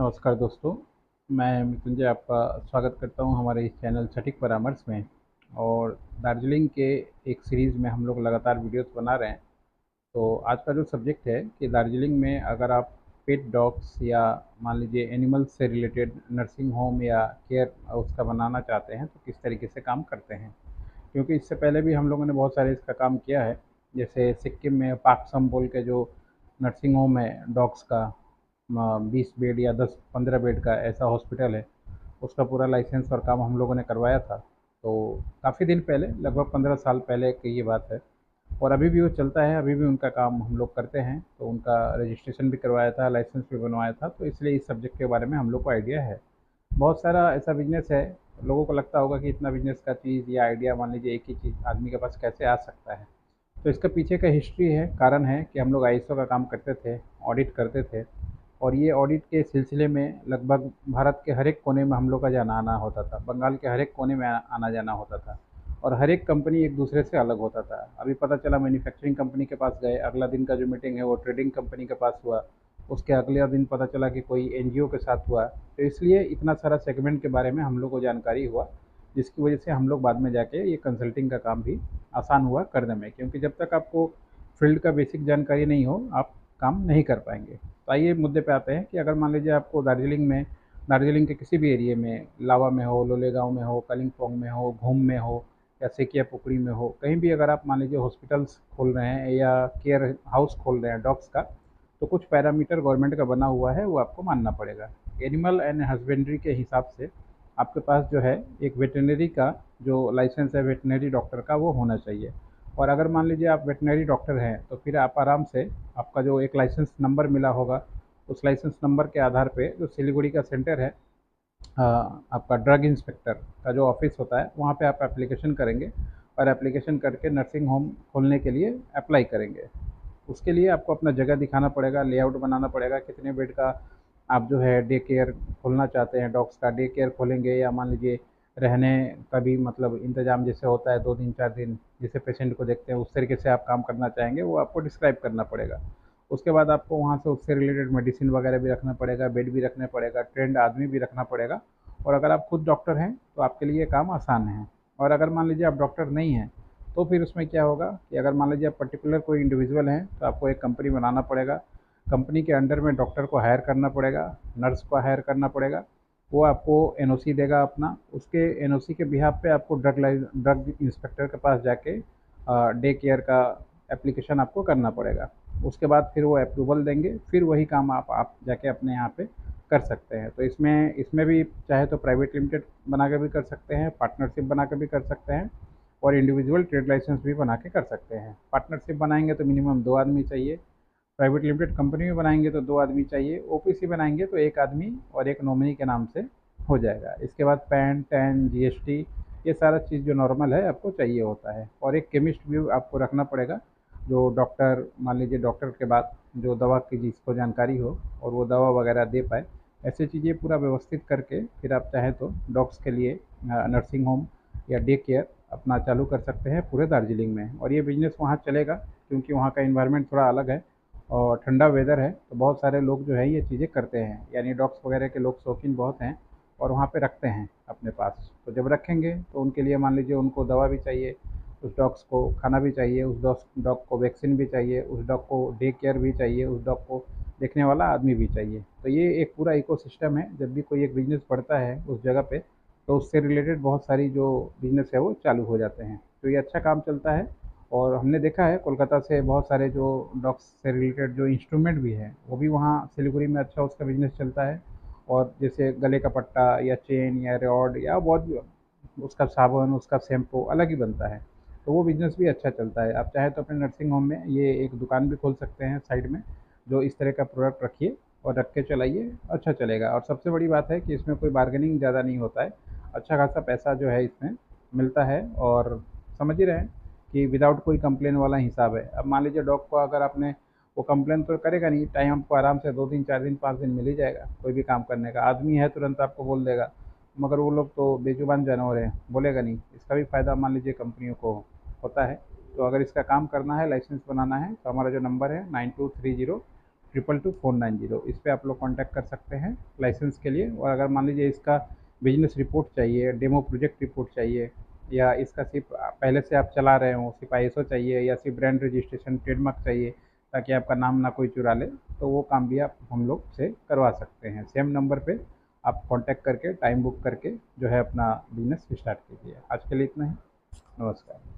नमस्कार दोस्तों। मैं मृत्युंजय आपका स्वागत करता हूं हमारे इस चैनल सटीक परामर्श में। और दार्जिलिंग के एक सीरीज़ में हम लोग लगातार वीडियोस बना रहे हैं। तो आज का जो सब्जेक्ट है कि दार्जिलिंग में अगर आप पेट डॉग्स या मान लीजिए एनिमल्स से रिलेटेड नर्सिंग होम या केयर उसका बनाना चाहते हैं तो किस तरीके से काम करते हैं। क्योंकि इससे पहले भी हम लोगों ने बहुत सारे इसका काम किया है। जैसे सिक्किम में पाक्सम बोल के जो नर्सिंग होम है डॉग्स का, 20 बेड या 10-15 बेड का ऐसा हॉस्पिटल है, उसका पूरा लाइसेंस और काम हम लोगों ने करवाया था। तो काफ़ी दिन पहले, लगभग 15 साल पहले की ये बात है। और अभी भी वो चलता है, अभी भी उनका काम हम लोग करते हैं। तो उनका रजिस्ट्रेशन भी करवाया था, लाइसेंस भी बनवाया था, तो इसलिए इस सब्जेक्ट के बारे में हम लोग को आइडिया है। बहुत सारा ऐसा बिजनेस है, लोगों को लगता होगा कि इतना बिजनेस का चीज़ या आइडिया मान लीजिए एक ही चीज़ आदमी के पास कैसे आ सकता है। तो इसका पीछे का हिस्ट्री है, कारण है कि हम लोग आईएसओ का काम करते थे, ऑडिट करते थे। और ये ऑडिट के सिलसिले में लगभग भारत के हर एक कोने में हम लोग का जाना आना होता था, बंगाल के हर एक कोने में आना जाना होता था। और हर एक कंपनी एक दूसरे से अलग होता था। अभी पता चला मैन्युफैक्चरिंग कंपनी के पास गए, अगला दिन का जो मीटिंग है वो ट्रेडिंग कंपनी के पास हुआ, उसके अगले दिन पता चला कि कोई एनजीओ के साथ हुआ। तो इसलिए इतना सारा सेगमेंट के बारे में हम लोग को जानकारी हुआ, जिसकी वजह से हम लोग बाद में जाके ये कंसल्टिंग का काम भी आसान हुआ करने में। क्योंकि जब तक आपको फील्ड का बेसिक जानकारी नहीं हो, आप काम नहीं कर पाएंगे। तो आइए मुद्दे पे आते हैं कि अगर मान लीजिए आपको दार्जिलिंग के किसी भी एरिया में, लावा में हो, लोलेगांव में हो, कलिम्पोंग में हो, घूम में हो या सेकिया पुकड़ी में हो, कहीं भी अगर आप मान लीजिए हॉस्पिटल्स खोल रहे हैं या केयर हाउस खोल रहे हैं डॉग्स का, तो कुछ पैरामीटर गवर्नमेंट का बना हुआ है, वो आपको मानना पड़ेगा। एनिमल एंड हस्बेंड्री के हिसाब से आपके पास जो है एक वेटरनरी का जो लाइसेंस है वेटरनरी डॉक्टर का, वो होना चाहिए। और अगर मान लीजिए आप वेटनरी डॉक्टर हैं तो फिर आप आराम से, आपका जो एक लाइसेंस नंबर मिला होगा, उस लाइसेंस नंबर के आधार पे जो सिलीगुड़ी का सेंटर है, आपका ड्रग इंस्पेक्टर का जो ऑफिस होता है, वहाँ पे आप एप्लीकेशन करेंगे। और एप्लीकेशन करके नर्सिंग होम खोलने के लिए अप्लाई करेंगे। उसके लिए आपको अपना जगह दिखाना पड़ेगा, लेआउट बनाना पड़ेगा, कितने बेड का आप जो है डे केयर खोलना चाहते हैं, डॉग्स का डे केयर खोलेंगे या मान लीजिए रहने का भी मतलब इंतजाम जैसे होता है 2 दिन 4 दिन जैसे पेशेंट को देखते हैं, उस तरीके से आप काम करना चाहेंगे, वो आपको डिस्क्राइब करना पड़ेगा। उसके बाद आपको वहाँ से उससे रिलेटेड मेडिसिन वगैरह भी रखना पड़ेगा, बेड भी रखना पड़ेगा, ट्रेंड आदमी भी रखना पड़ेगा। और अगर आप खुद डॉक्टर हैं तो आपके लिए काम आसान है। और अगर मान लीजिए आप डॉक्टर नहीं हैं, तो फिर उसमें क्या होगा कि अगर मान लीजिए आप पर्टिकुलर कोई इंडिविजुअल हैं तो आपको एक कंपनी बनाना पड़ेगा। कंपनी के अंडर में डॉक्टर को हायर करना पड़ेगा, नर्स को हायर करना पड़ेगा। वो आपको एनओसी देगा अपना, उसके एनओसी के बिहाफ पे आपको ड्रग इंस्पेक्टर के पास जाके डे केयर का एप्लीकेशन आपको करना पड़ेगा। उसके बाद फिर वो अप्रूवल देंगे, फिर वही काम आप जाके अपने यहाँ पे कर सकते हैं। तो इसमें इसमें भी चाहे तो प्राइवेट लिमिटेड बना के भी कर सकते हैं, पार्टनरशिप बना के भी कर सकते हैं, और इंडिविजुअल ट्रेड लाइसेंस भी बना के कर सकते हैं। पार्टनरशिप बनाएंगे तो मिनिमम 2 आदमी चाहिए, प्राइवेट लिमिटेड कंपनी में बनाएंगे तो 2 आदमी चाहिए, ओपीसी बनाएंगे तो 1 आदमी और एक नॉमिनी के नाम से हो जाएगा। इसके बाद पैन टैन जीएसटी, ये सारा चीज़ जो नॉर्मल है आपको चाहिए होता है। और एक केमिस्ट भी आपको रखना पड़ेगा, जो डॉक्टर, मान लीजिए डॉक्टर के बाद जो दवा की जिसको जानकारी हो और वो दवा वगैरह दे पाए, ऐसी चीज़ें पूरा व्यवस्थित करके फिर आप चाहें तो डॉग्स के लिए नर्सिंग होम या डे केयर अपना चालू कर सकते हैं पूरे दार्जिलिंग में। और ये बिज़नेस वहाँ चलेगा क्योंकि वहाँ का इन्वायरमेंट थोड़ा अलग है और ठंडा वेदर है, तो बहुत सारे लोग जो है ये चीज़ें करते हैं, यानी डॉग्स वगैरह के लोग शौकीन बहुत हैं और वहाँ पे रखते हैं अपने पास। तो जब रखेंगे तो उनके लिए मान लीजिए उनको दवा भी चाहिए, उस डॉग्स को खाना भी चाहिए, उस डॉग को वैक्सीन भी चाहिए, उस डॉग को डे केयर भी चाहिए, उस डॉग को देखने वाला आदमी भी चाहिए। तो ये एक पूरा इकोसिस्टम है। जब भी कोई एक बिज़नेस बढ़ता है उस जगह पे, तो उससे रिलेटेड बहुत सारी जो बिज़नेस है वो चालू हो जाते हैं। तो ये अच्छा काम चलता है। और हमने देखा है कोलकाता से बहुत सारे जो डॉग्स से रिलेटेड जो इंस्ट्रूमेंट भी हैं, वो भी वहाँ सिलीगुड़ी में अच्छा उसका बिज़नेस चलता है। और जैसे गले का पट्टा या चेन या रॉड या बहुत, उसका साबुन, उसका शैम्पू अलग ही बनता है। तो वो बिज़नेस भी अच्छा चलता है। आप चाहे तो अपने नर्सिंग होम में ये एक दुकान भी खोल सकते हैं साइड में, जो इस तरह का प्रोडक्ट रखिए और रख के चलाइए, अच्छा चलेगा। और सबसे बड़ी बात है कि इसमें कोई बार्गेनिंग ज़्यादा नहीं होता है, अच्छा खासा पैसा जो है इसमें मिलता है। और समझ ही रहे हैं कि विदाउट कोई कंप्लेन वाला हिसाब है। अब मान लीजिए डॉग को अगर आपने, वो कंप्लेन तो करेगा नहीं, टाइम आपको आराम से 2 दिन 4 दिन 5 दिन मिल ही जाएगा। कोई भी काम करने का आदमी है तुरंत आपको बोल देगा, मगर वो लोग तो बेजुबान जानवर हैं, बोलेगा नहीं। इसका भी फ़ायदा मान लीजिए कंपनियों को होता है। तो अगर इसका काम करना है, लाइसेंस बनाना है, तो हमारा जो नंबर है 9230 8222490। इस पे आप लोग कांटेक्ट कर सकते हैं लाइसेंस के लिए। और अगर मान लीजिए इसका बिजनेस रिपोर्ट चाहिए, डेमो प्रोजेक्ट रिपोर्ट चाहिए, या इसका सिर्फ पहले से आप चला रहे हो, सिर्फ आईएसओ चाहिए, या सिर्फ ब्रांड रजिस्ट्रेशन ट्रेडमार्क चाहिए ताकि आपका नाम ना कोई चुरा ले, तो वो काम भी आप हम लोग से करवा सकते हैं। सेम नंबर पे आप कांटेक्ट करके टाइम बुक करके जो है अपना बिजनेस स्टार्ट कीजिए। आज के लिए इतना ही। नमस्कार।